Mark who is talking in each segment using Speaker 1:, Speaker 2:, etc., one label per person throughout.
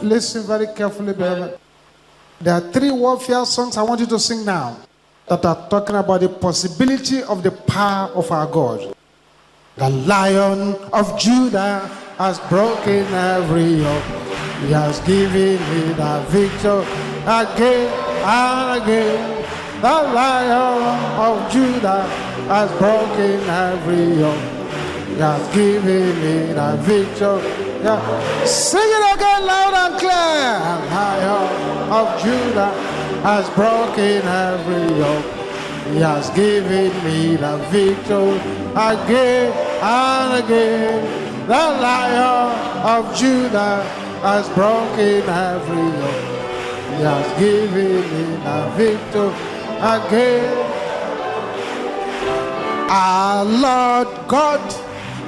Speaker 1: listen very carefully, beloved. There are 3 warfare songs I want you to sing now that are talking about the possibility of the power of our God. The Lion of Judah has broken every yoke. He has given me the victory again and again. The Lion of Judah has broken every yoke. He has given me the victory. Yeah. Sing it again loud and clear. The Lion of Judah has broken every yoke. He has given me the victory again and again. The Lion of Judah has broken every yoke. He has given me the victory again. Our Lord God,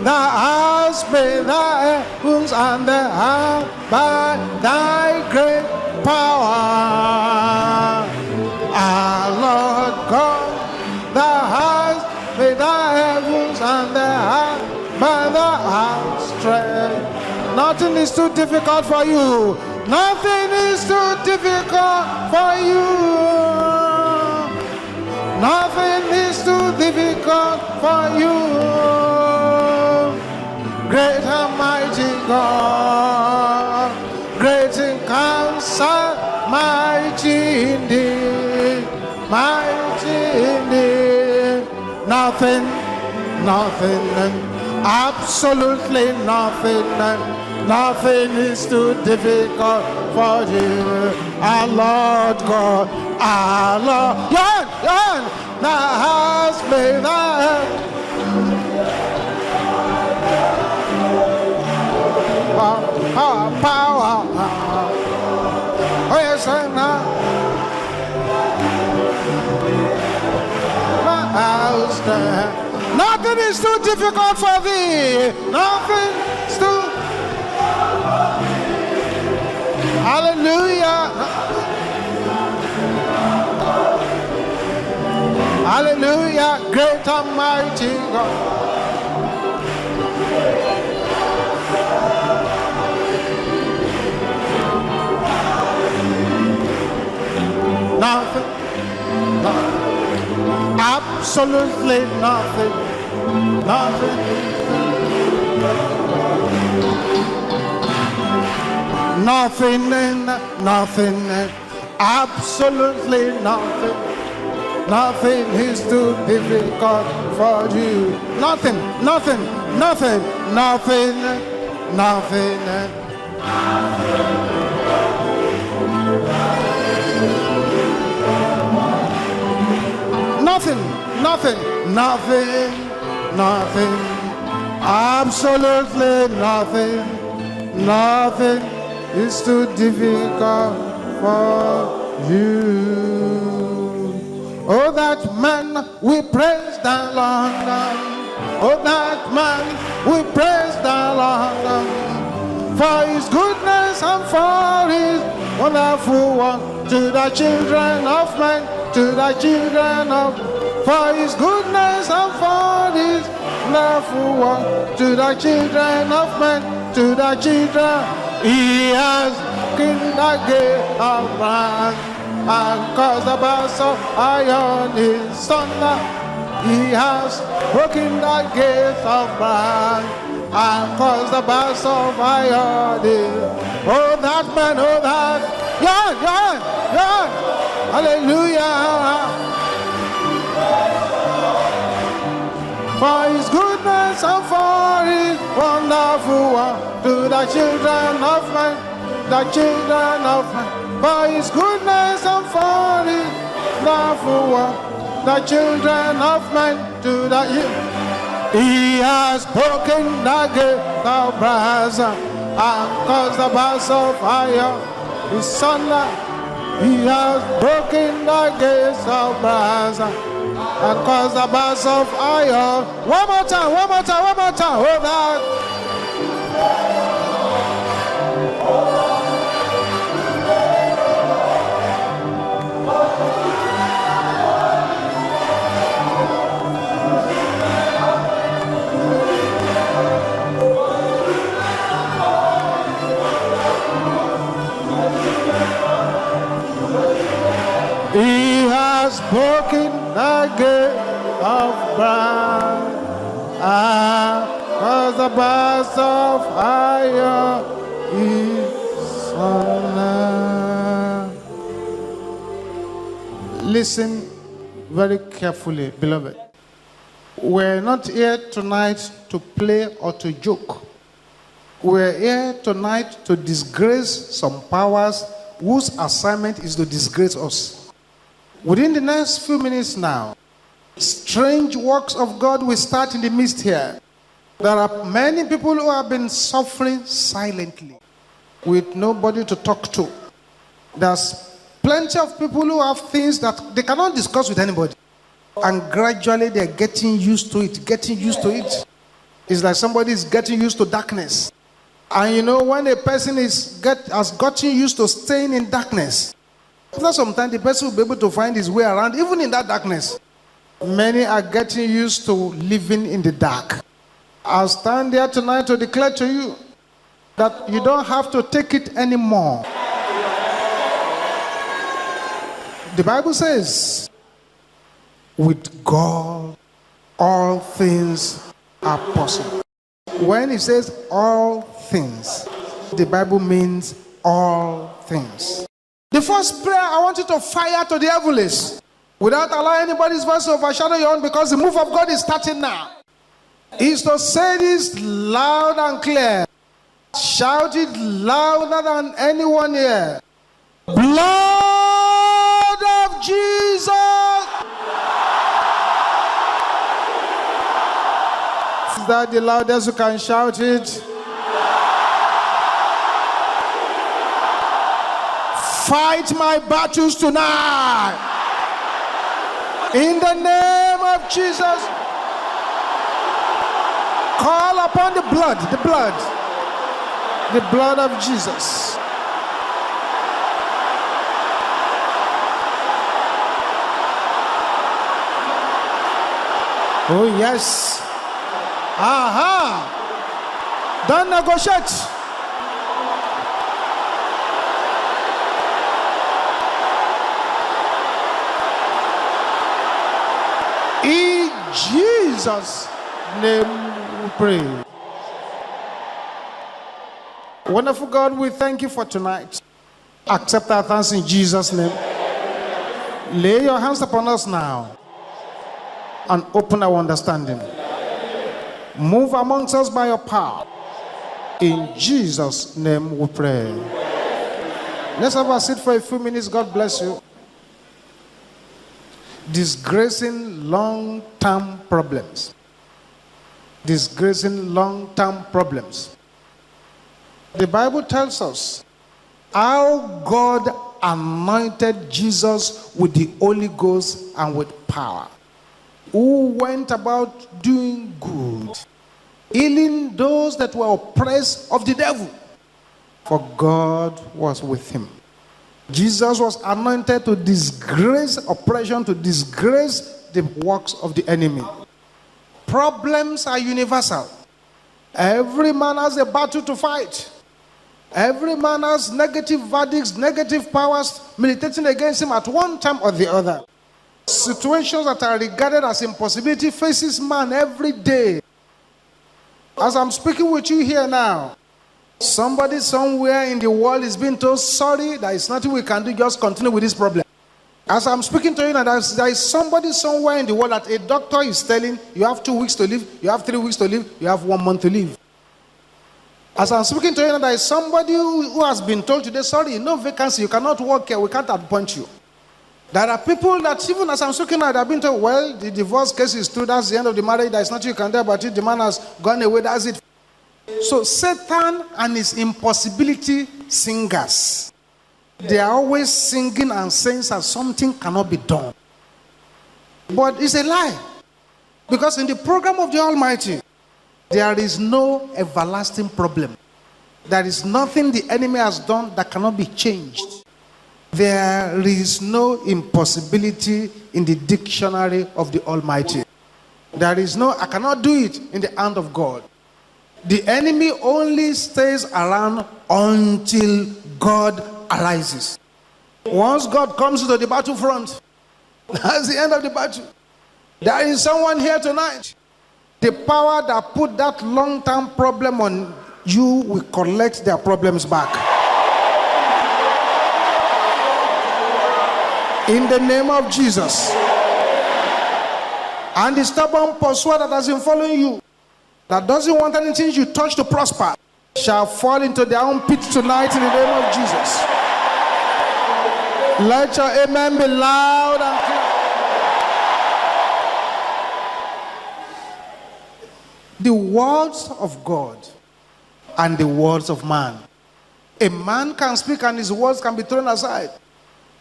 Speaker 1: that has made the heavens and the earth by thy great power. Our Lord God, that has made the heavens and the earth by the strength. Nothing is too difficult for you. Nothing is too difficult for you. Nothing is too difficult for you. Great and mighty God, great in counsel, mighty indeed, mighty indeed. Nothing, absolutely nothing, nothing is too difficult for you. Our Lord God, our Lord, that has made the power. Oh yes, I know. Nothing is too difficult for thee. Nothing is too. Hallelujah. Hallelujah. Great and mighty God. Nothing, absolutely nothing, nothing, absolutely nothing is too difficult for you. Nothing. Nothing, absolutely nothing is too difficult for you. Oh, that man, we praise the Lord. Oh, that man, we praise the Lord for his goodness and for his wonderful work to the children of men, to the children of, for his goodness and for his wonderful work to the children of men, to the children. He has broken the gate of bronze and caused the bars of iron in thunder. He has broken the gate of bronze and caused the bars of iron in. Oh, that man, oh, that. Yeah. Hallelujah. For his goodness and for his wonderful work to the children of men, the children of men. For his goodness and for his wonderful work, the children of men to the. He has broken the gate of brass and caused the bars of iron. His son, he has broken the gates of brass and caused the bars of iron. One more time. Hold that. spoken the gate of brass, cause the bars of iron is on. Listen very carefully, beloved. We're not here tonight to play or to joke. We're here tonight to disgrace some powers whose assignment is to disgrace us. Within the next few minutes now, strange works of God will start in the midst here. There are many people who have been suffering silently with nobody to talk to. There's plenty of people who have things that they cannot discuss with anybody. And gradually they're getting used to it, It's like somebody is getting used to darkness. And you know, when a person has gotten used to staying in darkness, after some time the person will be able to find his way around, even in that darkness. Many are getting used to living in the dark. I'll stand there tonight to declare to you that you don't have to take it anymore. The Bible says, with God, all things are possible. When it says all things, the Bible means all things. The first prayer I want you to fire to the heavens, without allowing anybody's voice to overshadow your own, because the move of God is starting now, is to say this loud and clear. Shout it louder than anyone here. Blood of Jesus. Is that the loudest you can shout it? Fight my battles tonight. In the name of Jesus. Call upon the blood of Jesus. Oh yes. Aha. Don't negotiate. In Jesus' name we pray. Wonderful God, we thank you for tonight. Accept our thanks in Jesus' name. Lay your hands upon us now and open our understanding. Move amongst us by your power. In Jesus' name we pray. Let's have a seat for a few minutes. God bless you. Disgracing long-term problems. Disgracing long-term problems. The Bible tells us how God anointed Jesus with the Holy Ghost and with power, who went about doing good, healing those that were oppressed of the devil, for God was with him. Jesus was anointed to disgrace oppression, to disgrace the works of the enemy. Problems are universal. Every man has a battle to fight. Every man has negative verdicts, negative powers militating against him at one time or the other. Situations that are regarded as impossibility faces man every day. As I'm speaking with you here now, somebody somewhere in the world is being told, sorry, there is nothing we can do, just continue with this problem. As I'm speaking to you now, there is somebody somewhere in the world that a doctor is telling, you have 2 weeks to live, you have 3 weeks to live, you have 1 month to live. As I'm speaking to you now, there is somebody who has been told today, sorry, no vacancy, you cannot work here, we can't appoint you. There are people that even as I'm speaking now, they have been told, well, the divorce case is through, that's the end of the marriage, there is nothing you can do about it, the man has gone away, that's it. So Satan and his impossibility singers, they are always singing and saying that something cannot be done. But it's a lie. Because in the program of the Almighty, there is no everlasting problem. There is nothing the enemy has done that cannot be changed. There is no impossibility in the dictionary of the Almighty. There is no, I cannot do it in the hand of God. The enemy only stays around until God arises. Once God comes to the battlefront, That's the end of the battle. There is someone here tonight. The power that put that long-term problem on you will collect their problems back. In the name of Jesus. And the stubborn pursuer that has been following you, that doesn't want anything you touch to prosper, shall fall into their own pit tonight in the name of Jesus. Let your amen be loud and clear. The words of God and the words of man. A man can speak and his words can be thrown aside.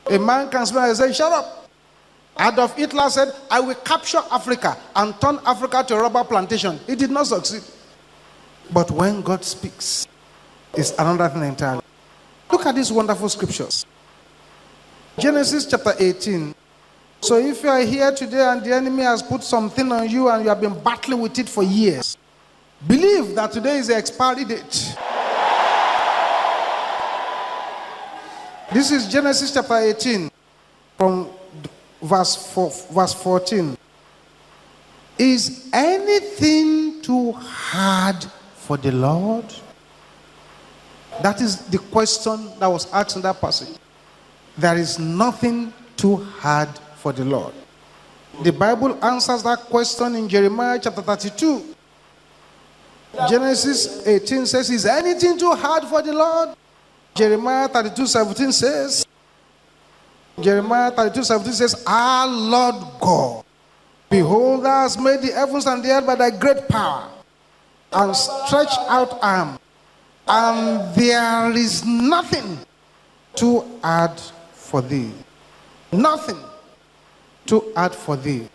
Speaker 1: A man can speak and say, shut up. Adolf Hitler said, I will capture Africa and turn Africa to a rubber plantation. He did not succeed. But when God speaks, it's another thing entirely. Look at these wonderful scriptures. Genesis chapter 18. So if you are here today and the enemy has put something on you and you have been battling with it for years, believe that today is the expiry date. This is Genesis chapter 18 from verse 14. Is anything too hard for the Lord? That is the question that was asked in that passage. There is nothing too hard for the Lord. The Bible answers that question in Jeremiah chapter 32. Genesis 18 says, is anything too hard for the Lord? Jeremiah 32:17 says, our Lord God, behold, thou hast made the heavens and the earth by thy great power, and stretched out arm, and there is nothing too hard for thee. Nothing too hard for thee.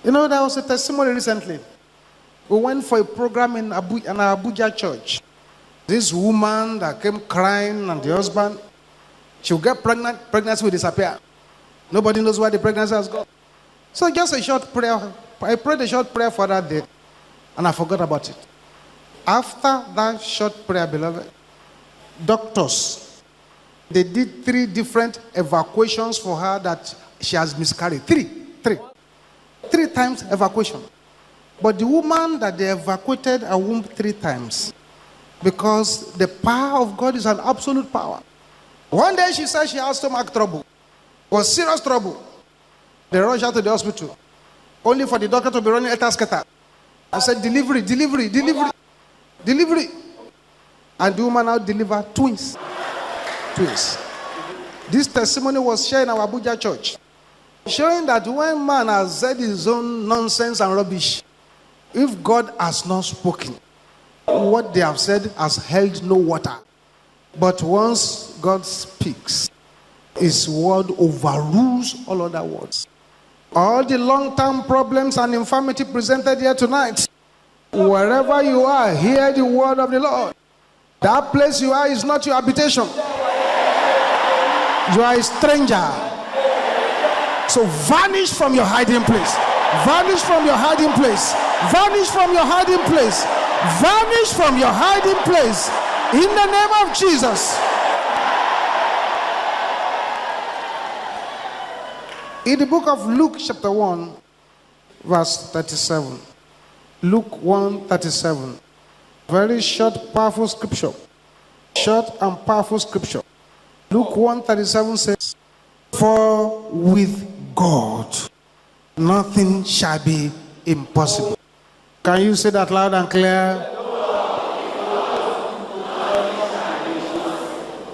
Speaker 1: You know, there was a testimony recently. We went for a program in an Abuja church. This woman that came crying and the husband, she'll get pregnant, pregnancy will disappear. Nobody knows where the pregnancy has gone. So just a short prayer. I prayed a short prayer for that day, and I forgot about it. After that short prayer, beloved, doctors, they did 3 different evacuations for her that she has miscarried. 3 times evacuation. But the woman that they evacuated her womb 3 times, because the power of God is an absolute power. One day she said she had stomach trouble. It was serious trouble. They rushed her to the hospital, only for the doctor to be running a scatter. I said, delivery. And the woman now delivered twins. This testimony was shared in our Abuja church, showing that when man has said his own nonsense and rubbish, if God has not spoken, what they have said has held no water. But once God speaks, his word overrules all other words. All the long-term problems and infirmity presented here tonight, wherever you are, hear the word of the Lord. That place you are is not your habitation. You are a stranger. So vanish from your hiding place. Vanish from your hiding place. Vanish from your hiding place. Vanish from your hiding place. In the name of Jesus. In the book of Luke chapter 1, verse 37. Luke 1:37. Very short, powerful scripture. Short and powerful scripture. Luke 1:37 says, for with God nothing shall be impossible. Can you say that loud and clear?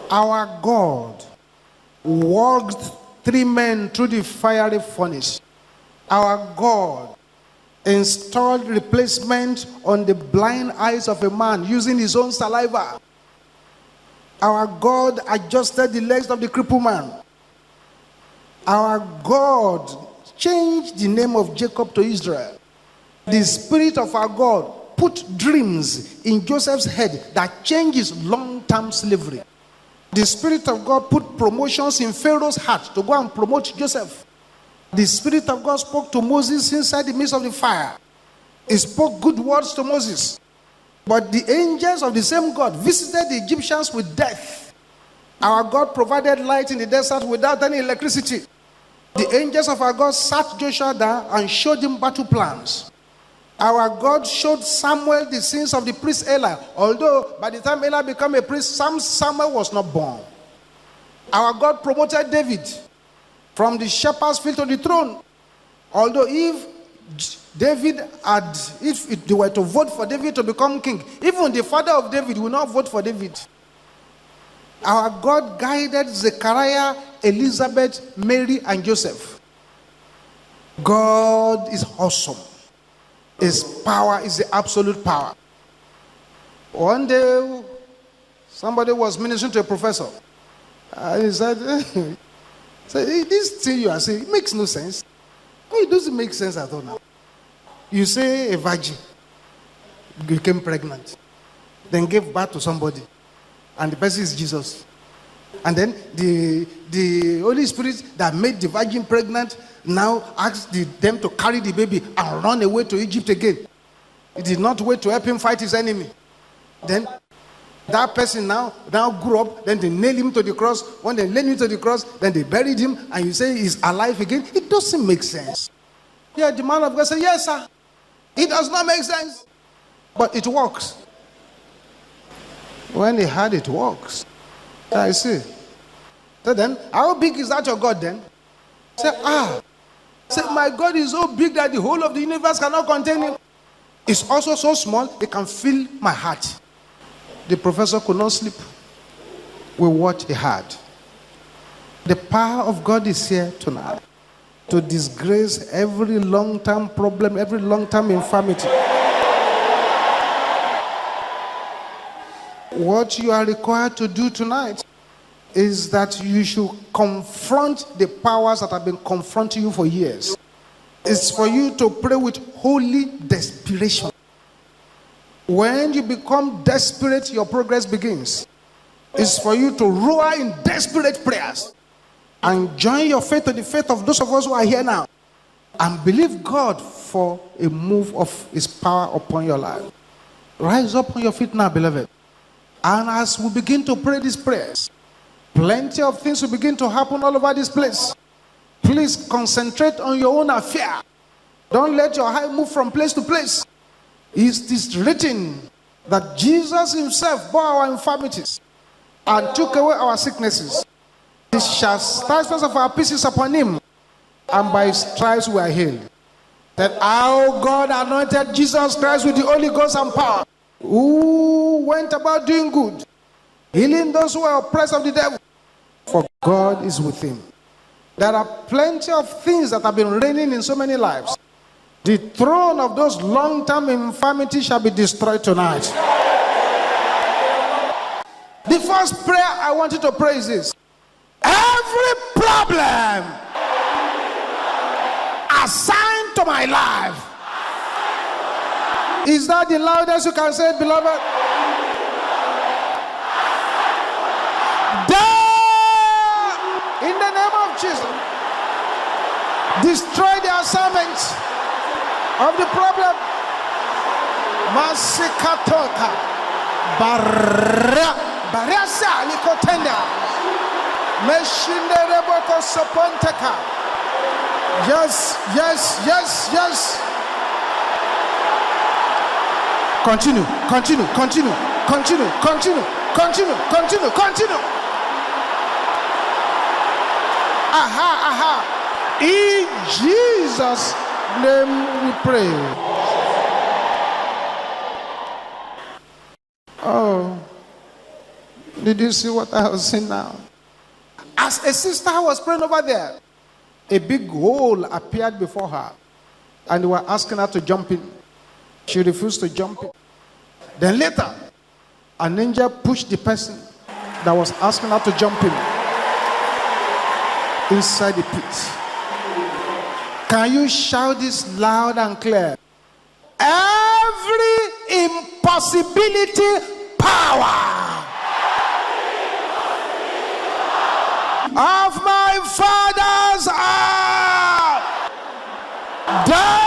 Speaker 1: Our God walked 3 men through the fiery furnace. Our God installed replacement on the blind eyes of a man using his own saliva. Our God adjusted the legs of the crippled man. Our God changed the name of Jacob to Israel. The Spirit of our God put dreams in Joseph's head that changes long-term slavery. The Spirit of God put promotions in Pharaoh's heart to go and promote Joseph. The Spirit of God spoke to Moses inside the midst of the fire. He spoke good words to Moses. But the angels of the same God visited the Egyptians with death. Our God provided light in the desert without any electricity. The angels of our God sat Joshua down and showed him battle plans. Our God showed Samuel the sins of the priest Eli. Although by the time Eli became a priest, Samuel was not born. Our God promoted David from the shepherd's field to the throne. Although if they were to vote for David to become king, even the father of David will not vote for David. Our God guided Zechariah, Elizabeth, Mary, and Joseph. God is awesome. His power is the absolute power. One day, somebody was ministering to a professor. And he said, this thing you are saying, it makes no sense. It doesn't make sense at all now. You say a virgin became pregnant, then gave birth to somebody, and the person is Jesus. And then the Holy Spirit that made the virgin pregnant now asked them to carry the baby and run away to Egypt again. He did not wait to help him fight his enemy. Then that person now grew up, then they nailed him to the cross. When they nailed him to the cross, then they buried him, and you say he's alive again. It doesn't make sense. Yeah, the man of God said, yes, sir. It does not make sense. But it works. When he had it works. I see. So then, how big is that your God then? Say, my God is so big that the whole of the universe cannot contain him. It's also so small, it can fill my heart. The professor could not sleep with what he had. The power of God is here tonight to disgrace every long-term problem, every long-term infirmity. What you are required to do tonight is that you should confront the powers that have been confronting you for years. It's for you to pray with holy desperation. When you become desperate, your progress begins. It's for you to roar in desperate prayers and join your faith to the faith of those of us who are here now and believe God for a move of his power upon your life. Rise up on your feet now, beloved. And as we begin to pray these prayers, plenty of things will begin to happen all over this place. Please concentrate on your own affair. Don't let your eye move from place to place. It is written that Jesus himself bore our infirmities and took away our sicknesses. The chastisement of our peace is upon him, and by his stripes we are healed. That our God anointed Jesus Christ with the Holy Ghost and power, who went about doing good, healing those who are oppressed of the devil, for God is with him. There are plenty of things that have been reigning in so many lives. The throne of those long-term infirmities shall be destroyed tonight. The first prayer I want you to pray is this. Every problem assigned to my life. Is that the loudest you can say, beloved? In the name of Jesus, destroy the assignment of the problem. Masikatoka Barasa Likotenda Meshindereboko Soponteka. Yes. Continue. Aha. In Jesus' name we pray. Oh, did you see what I was saying now? As a sister was praying over there, a big hole appeared before her, and they were asking her to jump in. She refused to jump in. Then later, an angel pushed the person that was asking her to jump in inside the pit. Can you shout this loud and clear? Every impossibility power of my father's house, die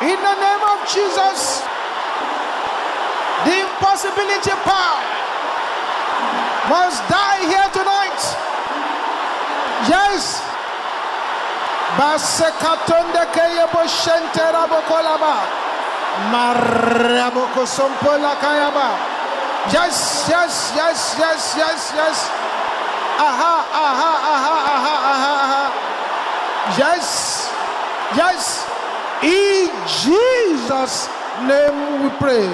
Speaker 1: in the name of Jesus. The impossibility power must die here tonight. Yes. Basekatonde kayebo shentera bokolaba. Maraboko sompola kayaba. Yes. Aha. Yes. In Jesus' name we pray.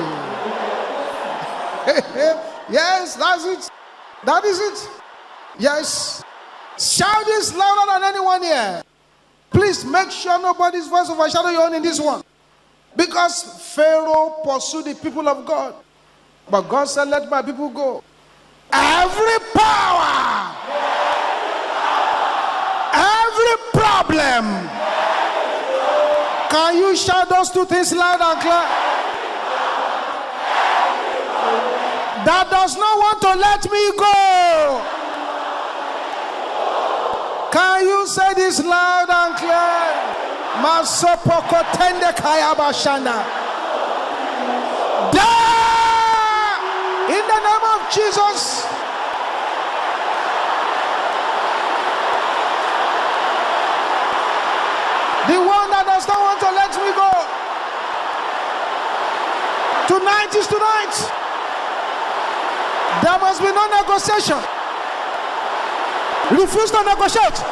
Speaker 1: Yes, that's it. That is it. Yes. Shout this louder than anyone here. Please make sure nobody's voice overshadow your own in this one. Because Pharaoh pursued the people of God. But God said, let my people go. Every power, every problem. Can you shout those two things loud and clear? That does not want to let me go. Can you say this loud and clear? Masopoko tende kayabashana. In the name of Jesus. The one that does not want to let me go. Tonight is tonight. There must be no negotiation. Refuse to negotiate.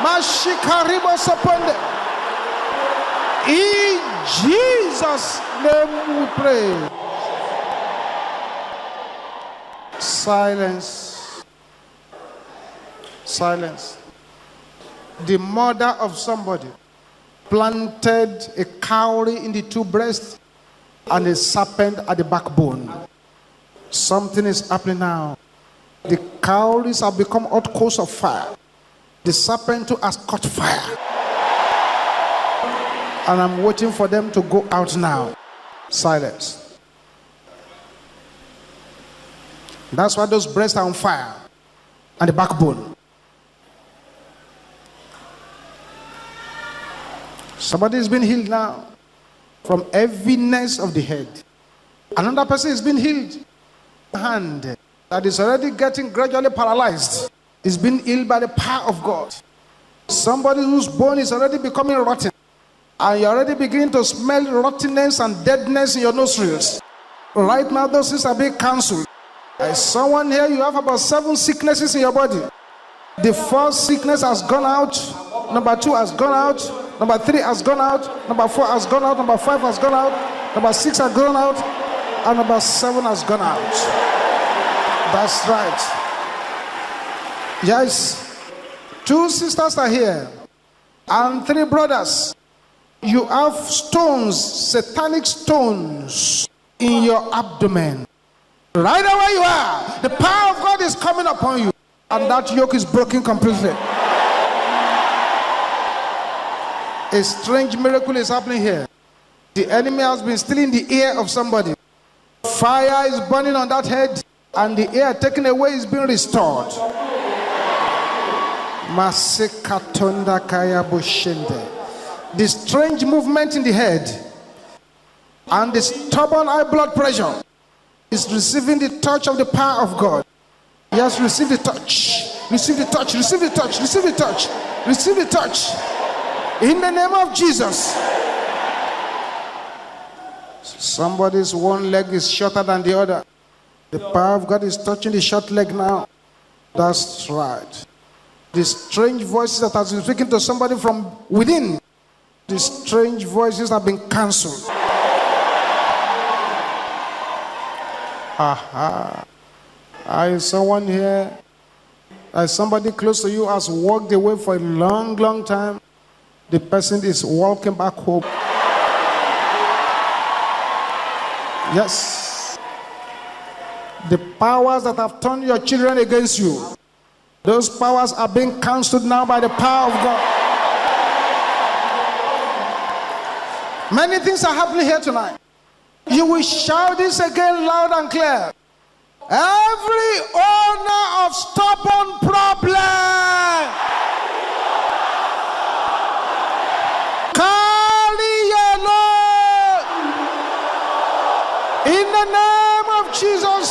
Speaker 1: Mashikaribo soponde. In Jesus' name we pray. Silence. The mother of somebody planted a cowrie in the two breasts and a serpent at the backbone. Something is happening now. The cowries have become hot coals of fire. The serpent too has caught fire. And I'm waiting for them to go out now. Silence. That's why those breasts are on fire. And the backbone. Somebody is being healed now from heaviness of the head. Another person is being healed. Hand that is already getting gradually paralyzed is being healed by the power of God. Somebody whose bone is already becoming rotten, and you're already beginning to smell rottenness and deadness in your nostrils. Right now, those things are being cancelled. There's someone here, you have about 7 sicknesses in your body. The first sickness has gone out. Number 2 has gone out. Number 3 has gone out. Number 4 has gone out. Number 5 has gone out. Number 6 has gone out. And number 7 has gone out. That's right. Yes. 2 sisters are here. And 3 brothers. You have stones, satanic stones in your abdomen. Right where you are, the power of God is coming upon you. And that yoke is broken completely. A strange miracle is happening here. The enemy has been stealing the ear of somebody. Fire is burning on that head, and the air taken away is being restored. The strange movement in the head and the stubborn high blood pressure is receiving the touch of the power of God. Yes, receive the touch. Receive the touch. Receive the touch. Receive the touch. Receive the touch. In the name of Jesus. Somebody's one leg is shorter than the other. The power of God is touching the short leg now. That's right. The strange voices that has been speaking to somebody from within, the strange voices have been cancelled. Aha. Is someone here? Somebody close to you has walked away for a long, long time. The person is walking back home. Yes. The powers that have turned your children against you, those powers are being cancelled now by the power of God. Many things are happening here tonight. You will shout this again loud and clear. Every owner of stubborn problem, carry your load in the name of Jesus.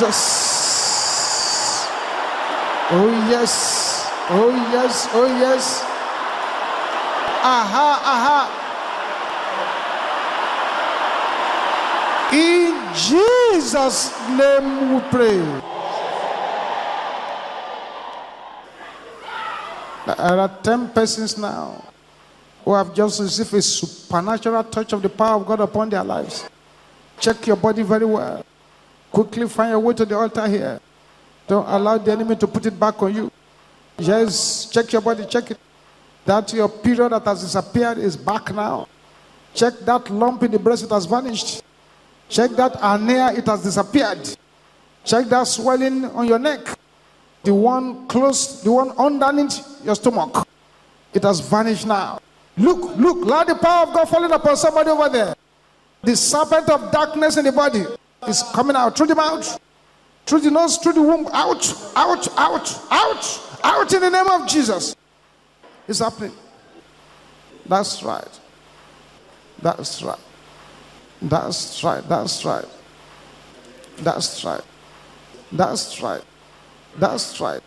Speaker 1: Jesus. Oh yes. Oh yes. Oh yes. Aha, aha. In Jesus' name we pray. There are 10 persons now who have just received a supernatural touch of the power of God upon their lives. Check your body very well. Quickly find your way to the altar here. Don't allow the enemy to put it back on you. Just check your body, check it. That your period that has disappeared is back now. Check that lump in the breast, it has vanished. Check that hernia, it has disappeared. Check that swelling on your neck. The one close, the one underneath your stomach. It has vanished now. Look, allow the power of God falling upon somebody over there. The serpent of darkness in the body is coming out through the mouth, through the nose, through the womb. Out, out, out, out, out in the name of Jesus. It's happening. That's right. That's right. That's right. That's right. That's right. That's right. That's right.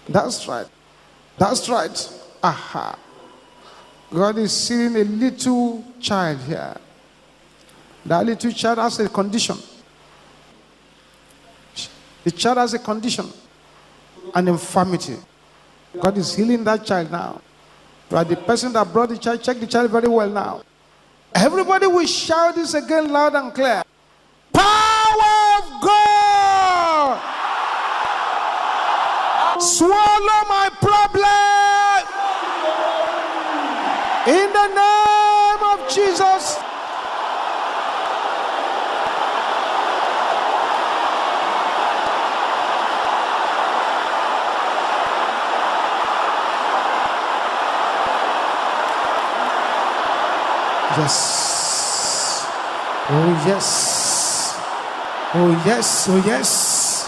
Speaker 1: That's right. That's right. Aha. God is seeing a little child here. That little child has a condition. The child has a condition, an infirmity. God is healing that child now. You are the person that brought the child. Check the child very well now. Everybody will shout this again loud and clear. Power of God! Swallow my problem! In the name of Jesus. Yes. Oh yes. Oh yes. Oh yes.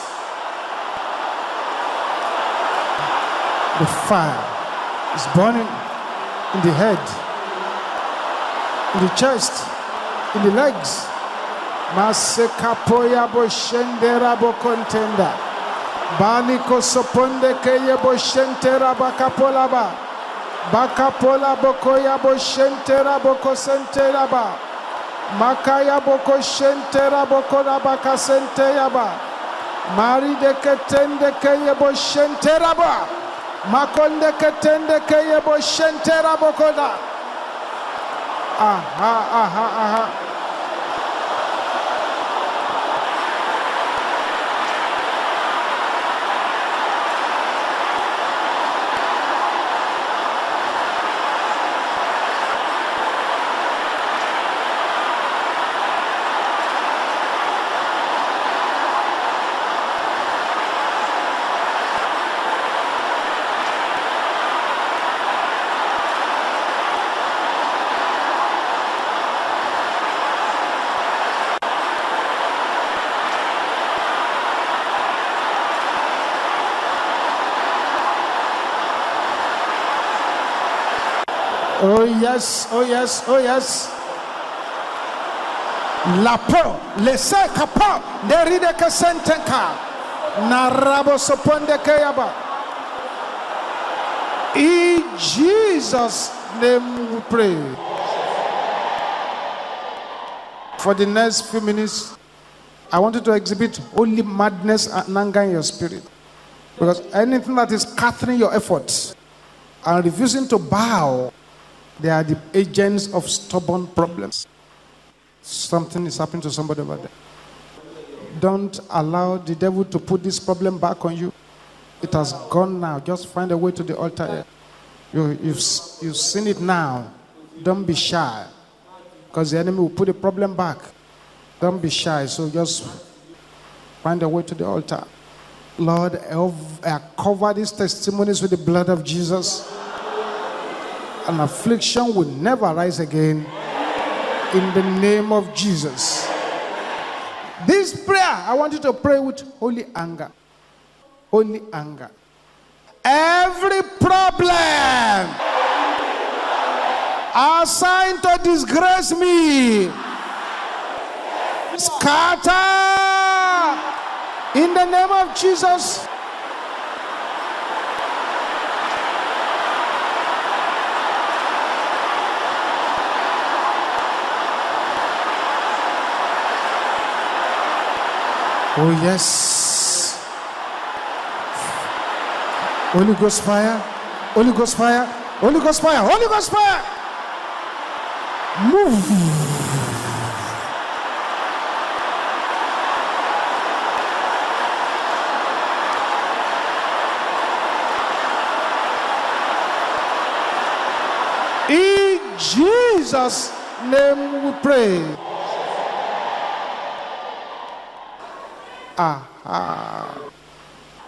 Speaker 1: The fire is burning in the head, in the chest, in the legs. Masekapoya boshendera bokontenda. Baliko soponde keye boshentera bakapolaba. Bakapola bokoya boshentera bokosentera ba. Makaya bokoshentera bokona bakasentera ba. Mari de ketende keye boshentera ba. Makonde ketende keye boshentera bokoda. Aha, aha, aha. Oh yes, oh yes, oh yes. Lapo, lese kapa, deride ke sentenka, narabo soponde keyaba. In Jesus' name we pray. For the next few minutes, I want you to exhibit only madness and anger in your spirit. Because anything that is scattering your efforts and refusing to bow, they are the agents of stubborn problems. Something is happening to somebody over there. Don't allow the devil to put this problem back on you. It has gone now. Just find a way to the altar. You've seen it now. Don't be shy. Because the enemy will put the problem back. Don't be shy. So just find a way to the altar. Lord, I cover these testimonies with the blood of Jesus. An affliction will never rise again in the name of Jesus. This prayer, I want you to pray with holy anger. Holy anger. Every problem assigned to disgrace me, scatter In the name of Jesus. Oh yes. Holy Ghost fire. Holy Ghost fire. Holy Ghost fire. Holy Ghost fire. Move. In Jesus' name we pray. Aha.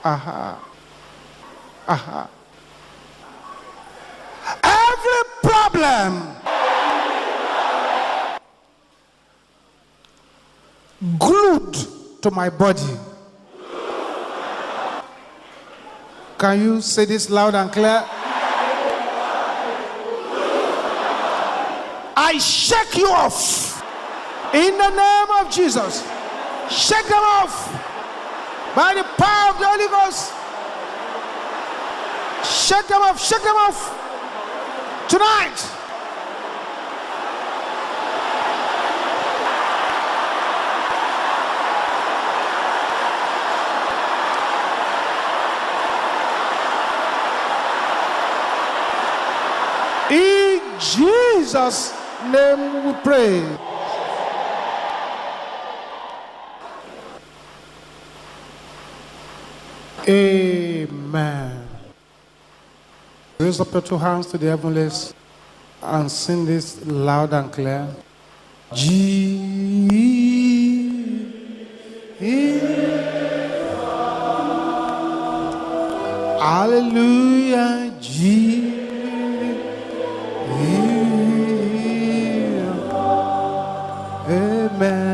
Speaker 1: Aha. Aha. Every problem glued to my body. Can you say this loud and clear? I shake you off in the name of Jesus. Shake them off by the power of the Holy Ghost. Shake them off. Shake them off tonight. In Jesus' name we pray. Amen. Raise up your two hands to the heavens and sing this loud and clear. Hallelujah. Amen.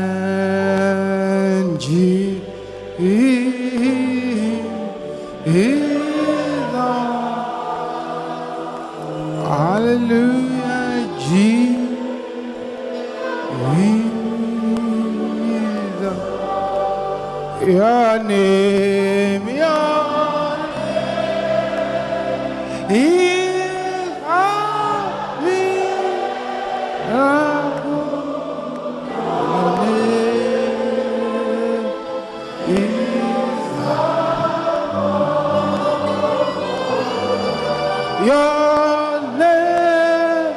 Speaker 1: Hallelujah, Jesus. Your name is your name.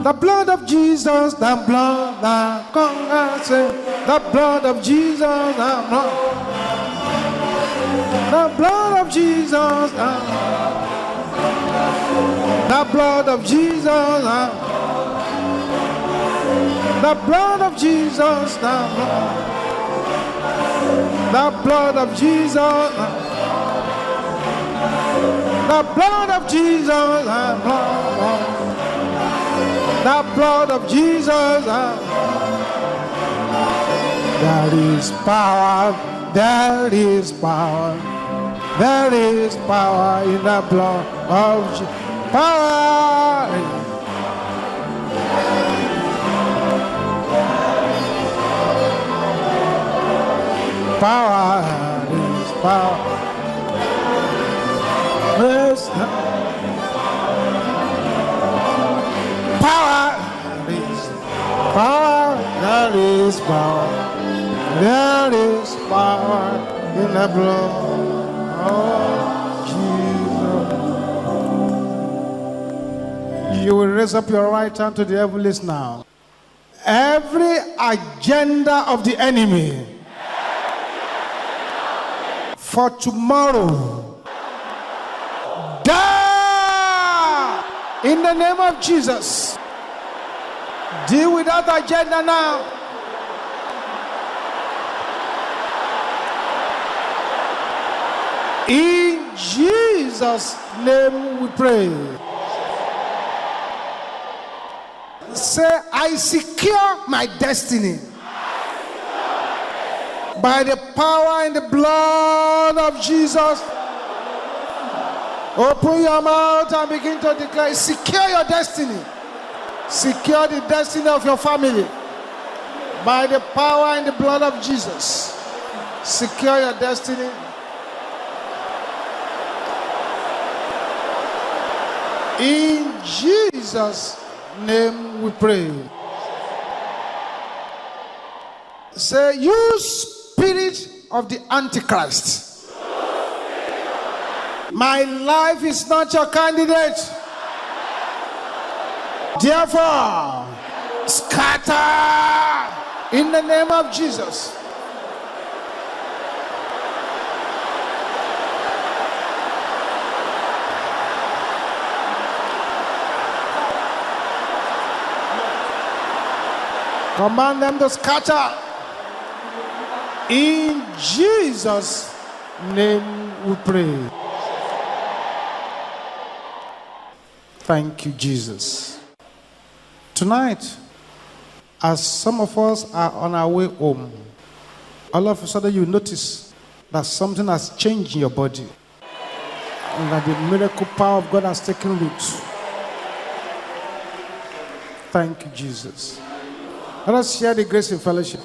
Speaker 1: The blood of Jesus, the blood that conquers, the blood of Jesus, the blood of Jesus, the blood of Jesus, the blood of Jesus, the blood of Jesus, the blood of Jesus, the blood of Jesus. There is power, there is power, there is power in the blood of Jesus. Power. Power is power. Yes. Power is power. There is power. There is power in the blood of Jesus. You will raise up your right hand to the heavens now. Every agenda of the enemy for tomorrow, die in the name of Jesus. Deal with that agenda now. In Jesus' name we pray. Say, I secure my destiny. By the power and the blood of Jesus. Open your mouth and begin to declare. Secure your destiny. Secure the destiny of your family. By the power and the blood of Jesus. Secure your destiny. In Jesus' name we pray. Say, you spirit of the Antichrist. My life is not your candidate. Therefore, scatter in the name of Jesus. Command them to scatter. In Jesus' name we pray. Thank you, Jesus. Tonight, as some of us are on our way home, all of a sudden you notice that something has changed in your body and that the miracle power of God has taken root. Thank you, Jesus. Let us share the grace in fellowship.